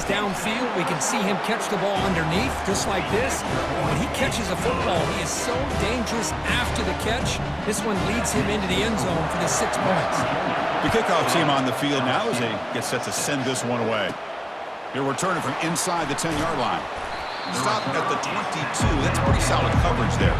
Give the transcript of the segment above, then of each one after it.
he's downfield. We can see him catch the ball underneath, just like this. And when he catches a football, he is so dangerous after the catch. This one leads him into the end zone for the 6 points. The kickoff team on the field now as they get set to send this one away. They're returning from inside the 10-yard line. Stop at the 22. That's pretty solid coverage there.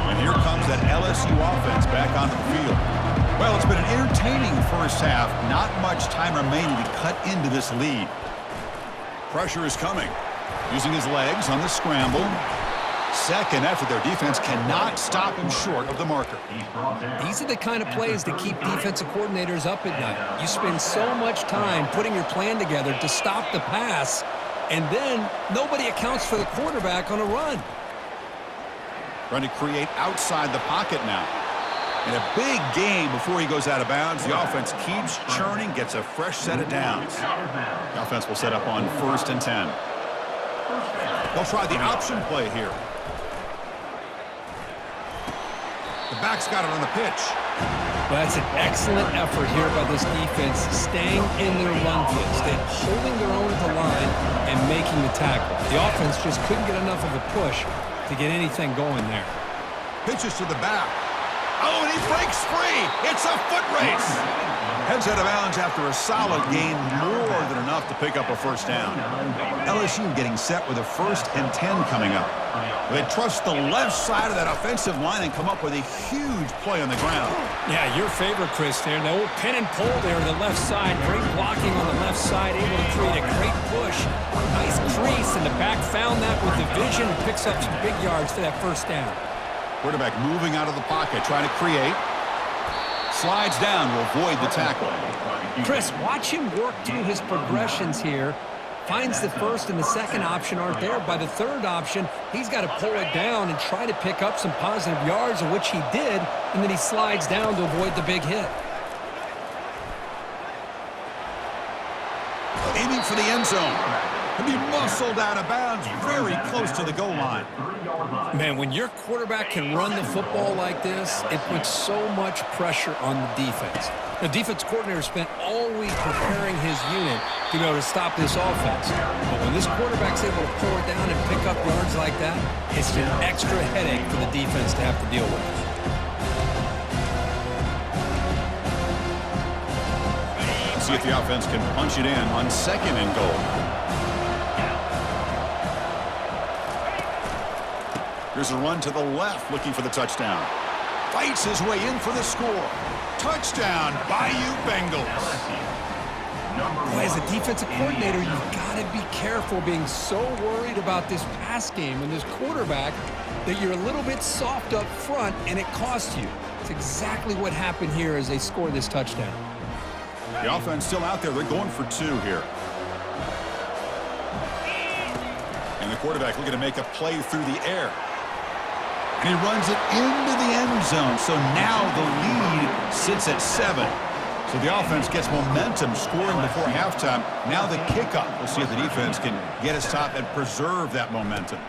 And here comes that LSU offense back onto the field. Well, it's been an entertaining first half. Not much time remaining to cut into this lead. Pressure is coming. Using his legs on the scramble. Second effort, their defense cannot stop him short of the marker. These are the kind of plays that keep defensive coordinators up at night. You spend so much time putting your plan together to stop the pass, and then nobody accounts for the quarterback on a run. Trying to create outside the pocket now. And a big game before he goes out of bounds. The offense keeps churning, gets a fresh set of downs. The offense will set up on 1st and 10. They'll try the option play here. The back's got it on the pitch. Well, that's an excellent effort here by this defense, staying in their run fits. They're holding their own at the line and making the tackle. The offense just couldn't get enough of a push to get anything going there. Pitches to the back. Oh, and he breaks free. It's a foot race. Heads out of bounds after a solid gain, more than enough to pick up a first down. LSU getting set with a 1st and 10 coming up. They trust the left side of that offensive line and come up with a huge play on the ground. Yeah, your favorite, Chris, there. The old pin and pull there on the left side. Great blocking on the left side, able to create a great push. Nice crease, and the back found that with the vision and picks up some big yards for that first down. Quarterback moving out of the pocket, trying to create. Slides down to avoid the tackle. Chris, watch him work through his progressions here. Finds the first and the second option aren't there. By the third option, he's got to pull it down and try to pick up some positive yards, of which he did, and then he slides down to avoid the big hit. Aiming for the end zone. He'll be muscled out of bounds, very close to the goal line. Man, when your quarterback can run the football like this, it puts so much pressure on the defense. The defense coordinator spent all week preparing his unit to be able to stop this offense. But when this quarterback's able to pull it down and pick up yards like that, it's an extra headache for the defense to have to deal with. See if the offense can punch it in on 2nd and goal. Here's a run to the left, looking for the touchdown. Fights his way in for the score. Touchdown, Bayou Bengals. Boy, as a defensive coordinator, you've got to be careful being so worried about this pass game and this quarterback that you're a little bit soft up front, and it costs you. It's exactly what happened here as they score this touchdown. The offense still out there. They're going for 2 here. And the quarterback looking to make a play through the air. And he runs it into the end zone. So now the lead sits at 7. So the offense gets momentum scoring before halftime. Now the kickoff. We'll see if the defense can get his top and preserve that momentum.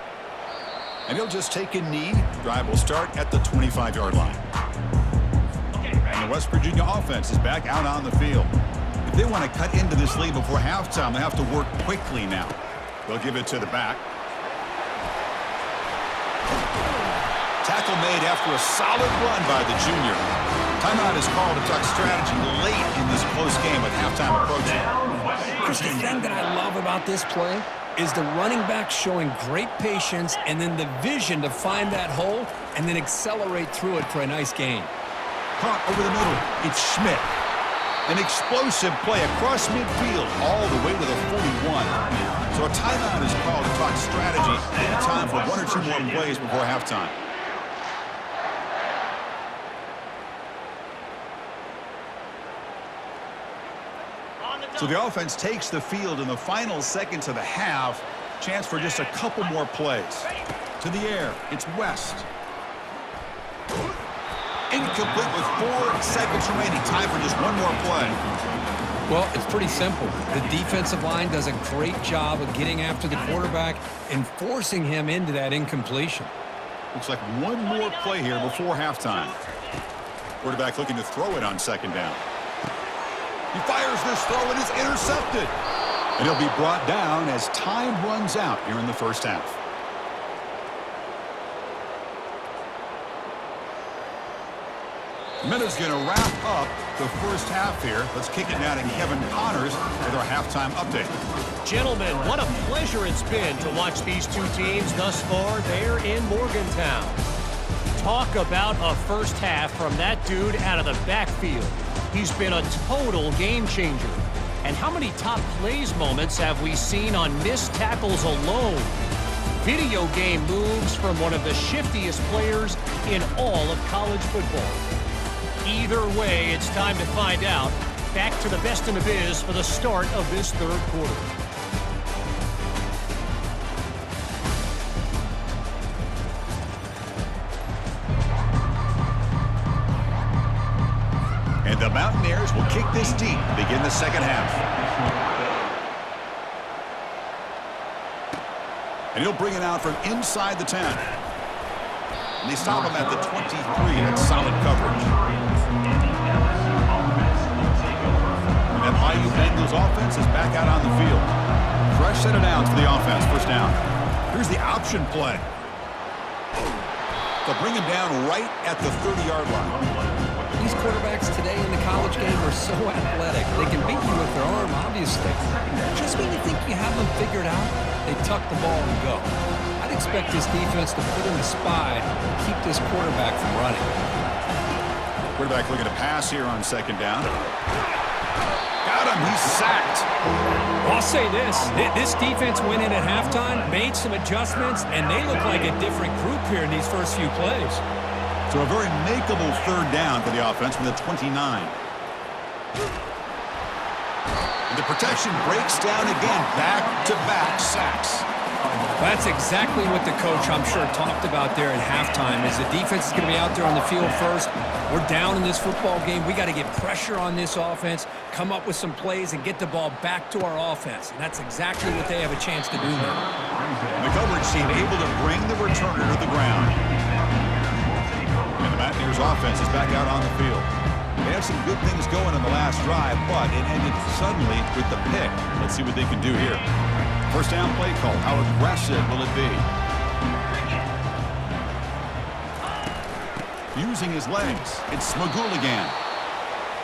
And he'll just take a knee. Drive will start at the 25-yard line. And the West Virginia offense is back out on the field. If they want to cut into this lead before halftime, they have to work quickly now. They'll give it to the back. Tackle made after a solid run by the junior. Timeout is called to talk strategy late in this close game with halftime approaching. Chris, the thing that I love about this play is the running back showing great patience and then the vision to find that hole and then accelerate through it for a nice gain. Caught over the middle. It's Schmidt. An explosive play across midfield all the way to the 41. So a timeout is called to talk strategy. Maybe time for 1 or 2 more plays before halftime. So the offense takes the field in the final seconds of the half. Chance for just a couple more plays. To the air, it's West. Incomplete with 4 seconds remaining. Time for just 1 more play. Well, it's pretty simple. The defensive line does a great job of getting after the quarterback and forcing him into that incompletion. Looks like 1 more play here before halftime. Quarterback looking to throw it on 2nd down. He fires this throw, and it's intercepted. And he'll be brought down as time runs out here in the first half. Minute's going to wrap up the first half here. Let's kick it now to Kevin Connors with our halftime update. Gentlemen, what a pleasure it's been to watch these two teams thus far there in Morgantown. Talk about a first half from that dude out of the backfield. He's been a total game changer. And how many top plays moments have we seen on missed tackles alone? Video game moves from one of the shiftiest players in all of college football. Either way, it's time to find out. Back to the best in the biz for the start of this third quarter. And the Mountaineers will kick this deep to begin the second half. And he'll bring it out from inside the 10. And they stop him at the 23. That's solid coverage. And that Mighty Bengals offense is back out on the field. Fresh set of downs for the offense. First down. Here's the option play. They'll bring him down right at the 30-yard line. These quarterbacks today in the college game are so athletic. They can beat you with their arm, obviously. Just when you think you have them figured out, they tuck the ball and go. I'd expect this defense to put in a spy and keep this quarterback from running. Quarterback looking to pass here on second down. Got him. He's sacked. Well, I'll say this defense went in at halftime, made some adjustments, and they look like a different group here in these first few plays. So a very makeable third down for the offense from the 29. And the protection breaks down again. Back-to-back sacks. That's exactly what the coach, I'm sure, talked about there at halftime, is the defense is going to be out there on the field first. We're down in this football game. We got to get pressure on this offense, come up with some plays, and get the ball back to our offense. And that's exactly what they have a chance to do now. The coverage team able to bring the returner to the ground. And the Mountaineers offense is back out on the field. They had some good things going on the last drive, but it ended suddenly with the pick. Let's see what they can do here. First down play call. How aggressive will it be? Using his legs, it's Smagooligan.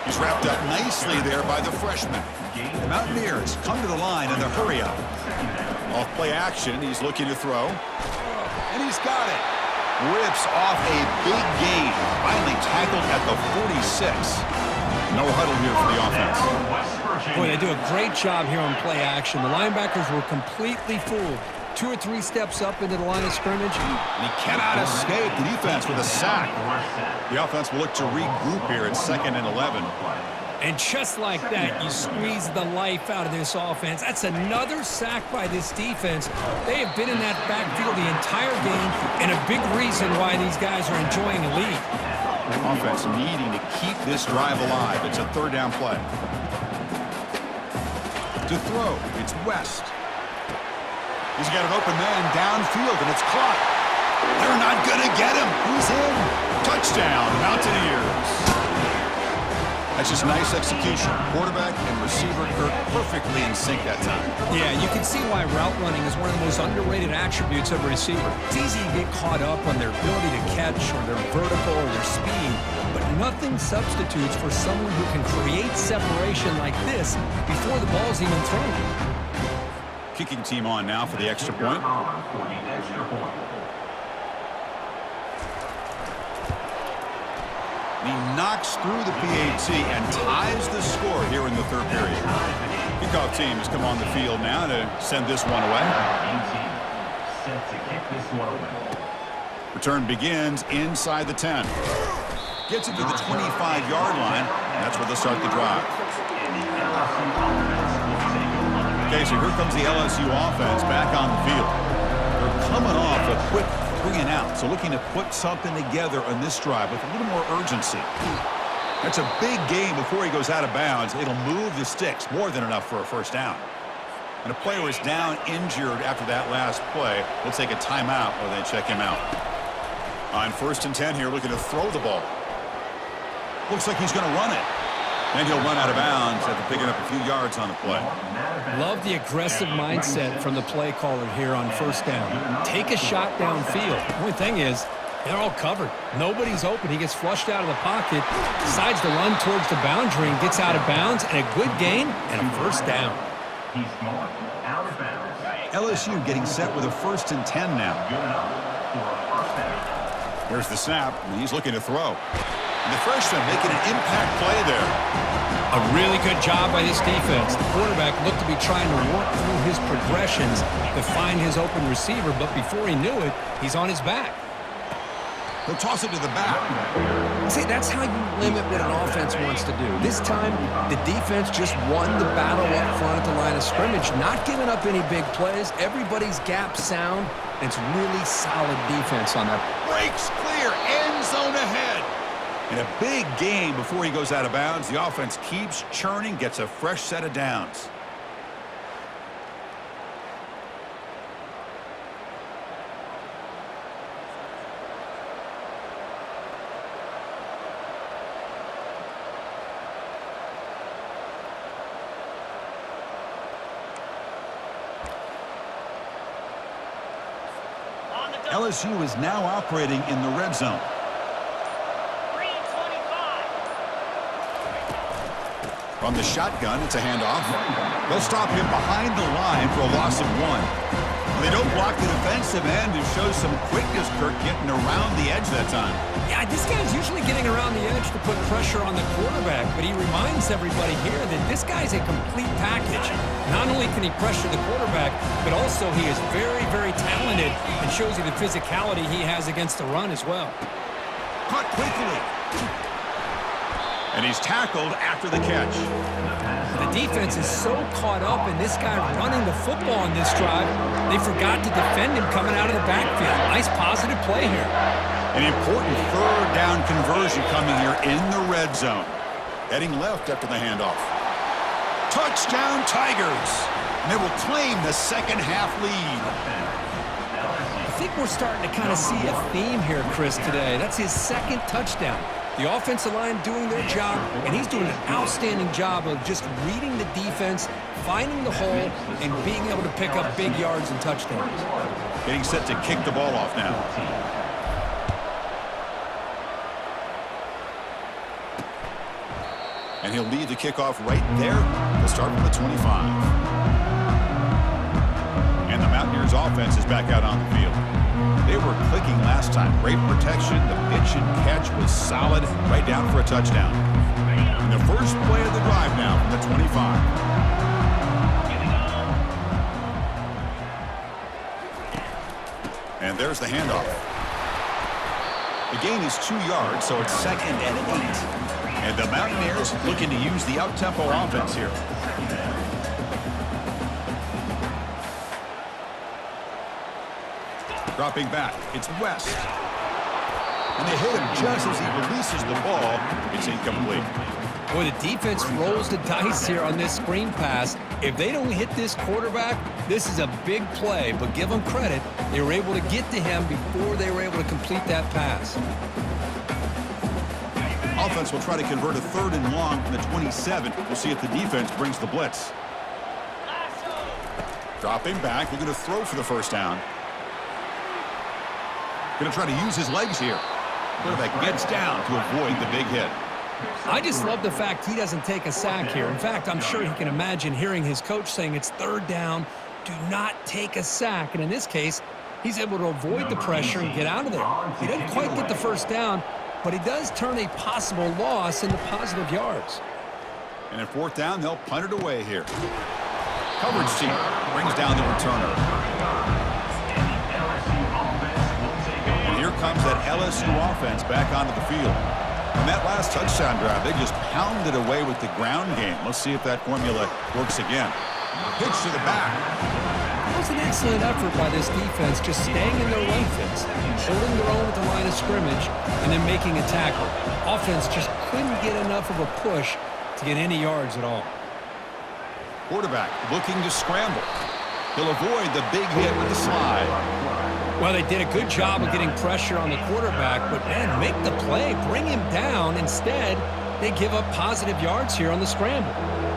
He's wrapped up nicely there by the freshman. The Mountaineers come to the line in the hurry up. Off play action, he's looking to throw. And he's got it. Rips off a big gain. Finally tackled at the 46. No huddle here for the offense. Boy, they do a great job here on play action. The linebackers were completely fooled. 2 or 3 steps up into the line of scrimmage. And he cannot escape the defense with a sack. The offense will look to regroup here at 2nd and 11. And just like that, you squeeze the life out of this offense. That's another sack by this defense. They have been in that backfield the entire game, and a big reason why these guys are enjoying a lead. Offense needing to keep this drive alive. It's a third down play. To throw, it's West. He's got an open man downfield, and it's caught. They're not going to get him. He's in. Touchdown, Mountaineers. That's just nice execution. Quarterback and receiver are perfectly in sync that time. Yeah, you can see why route running is one of the most underrated attributes of a receiver. It's easy to get caught up on their ability to catch or their vertical or their speed, but nothing substitutes for someone who can create separation like this before the ball's even thrown. Kicking team on now for the extra point. He knocks through the PAT and ties the score here in the third period. Kickoff team has come on the field now to send this one away. Return begins inside the 10. Gets it to the 25-yard line, and that's where they'll start the drive. Okay, so here comes the LSU offense back on the field. They're coming off a quick 3 and out, so looking to put something together on this drive with a little more urgency. That's a big gain before he goes out of bounds. It'll move the sticks, more than enough for a first down. And a player is down injured after that last play. We'll take a timeout while they check him out. On 1st and 10 here, looking to throw the ball. Looks like he's going to run it. And he'll run out of bounds after picking up a few yards on the play. Love the aggressive mindset from the play caller here on first down. Take a shot downfield. The only thing is, they're all covered. Nobody's open. He gets flushed out of the pocket, decides to run towards the boundary and gets out of bounds, and a good gain and a first down. LSU getting set with a 1st and 10 now. Here's the snap, and he's looking to throw. And the freshman making an impact play there. A really good job by this defense. The quarterback looked to be trying to work through his progressions to find his open receiver, but before he knew it, he's on his back. He'll toss it to the back. See, that's how you limit what an offense wants to do. This time, the defense just won the battle up front at the line of scrimmage, not giving up any big plays. Everybody's gap sound. It's really solid defense on that. Breaks clear, end zone ahead. And a big gain before he goes out of bounds. The offense keeps churning, gets a fresh set of downs. LSU is now operating in the red zone. From the shotgun, it's a handoff. They'll stop him behind the line for a loss of 1. They don't block the defensive end and shows some quickness, Kirk, getting around the edge that time. Yeah, this guy's usually getting around the edge to put pressure on the quarterback, but he reminds everybody here that this guy's a complete package. Not only can he pressure the quarterback, but also he is very, very talented and shows you the physicality he has against the run as well. Caught quickly. And he's tackled after the catch. The defense is so caught up in this guy running the football on this drive, they forgot to defend him coming out of the backfield. Nice positive play here. An important 3rd down conversion coming here in the red zone. Heading left after the handoff. Touchdown Tigers. And they will claim the second half lead. I think we're starting to kind of see a theme here, Chris, today. That's his 2nd touchdown. The offensive line doing their job, and he's doing an outstanding job of just reading the defense, finding the hole, and being able to pick up big yards and touchdowns. Getting set to kick the ball off now. And he'll lead the kickoff right there. He'll start from the 25. And the Mountaineers offense is back out on the field. They were clicking last time. Great protection. The pitch and catch was solid. Right down for a touchdown. And the first play of the drive now from the 25. And there's the handoff. The gain is 2 yards, so it's 2nd and 8. And the Mountaineers looking to use the up-tempo offense here. Dropping back, it's West. And they hit him just as he releases the ball. It's incomplete. Boy, the defense rolls the dice here on this screen pass. If they don't hit this quarterback, this is a big play. But give them credit, they were able to get to him before they were able to complete that pass. Offense will try to convert a 3rd and long from the 27. We'll see if the defense brings the blitz. Dropping back, looking to throw for the first down. Going to try to use his legs here. Quarterback gets down to avoid the big hit. I just love the fact he doesn't take a sack here. In fact, I'm sure he can imagine hearing his coach saying it's 3rd down, do not take a sack. And in this case, he's able to avoid the pressure and get out of there. He doesn't quite get the first down, but he does turn a possible loss into positive yards. And at 4th down, they'll punt it away here. Coverage team brings down the returner. And here comes that LSU offense back onto the field. On that last touchdown drive, they just pounded away with the ground game. Let's see if that formula works again. Pitch to the back. That was an excellent effort by this defense, just staying in their run fits, holding their own at the line of scrimmage, and then making a tackle. Offense just couldn't get enough of a push to get any yards at all. Quarterback looking to scramble. He'll avoid the big hit with the slide. Well, they did a good job of getting pressure on the quarterback, but, man, make the play, bring him down. Instead, they give up positive yards here on the scramble.